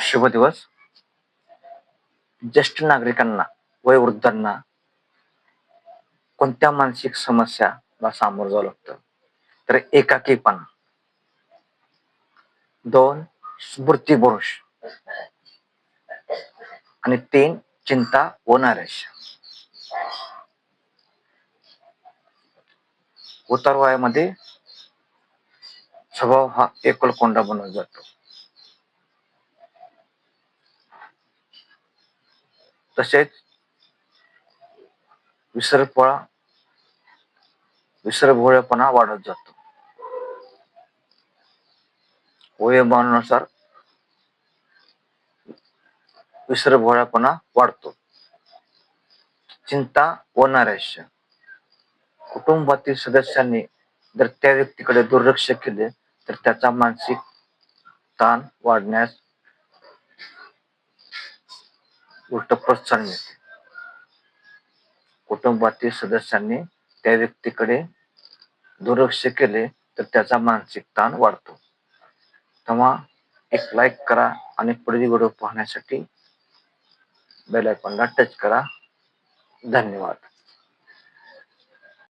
शुभ दिवस. ज्येष्ठ नागरिकांना, वयोवृद्धांना कोणत्या मानसिक समस्याला सामोरं जावं लागतं? तर एकाकीपणा, 2 स्मृतिभ्रंश आणि 3 चिंता व नैराश्य. उतार वयामध्ये स्वभाव हा एकलकोंडा बनत जातो. तसेच विसरभोळेपणा वाढत जातो. वयोमानानुसार विसरभोळेपणा वाढतो. चिंता व नैराश्य, कुटुंबातील सदस्यांनी जर त्या व्यक्तीकडे दुर्लक्ष केले तर त्याचा मानसिक ताण वाढण्यास उलट प्रोत्साहन मिळते. कुटुंबातील सदस्यांनी त्या व्यक्तीकडे दुर्लक्ष केले तर त्याचा मानसिक ताण वाढतो. तेव्हा एक लाईक करा आणि पुढील व्हिडिओ पाहण्यासाठी बेल आयकॉनला टच करा. धन्यवाद.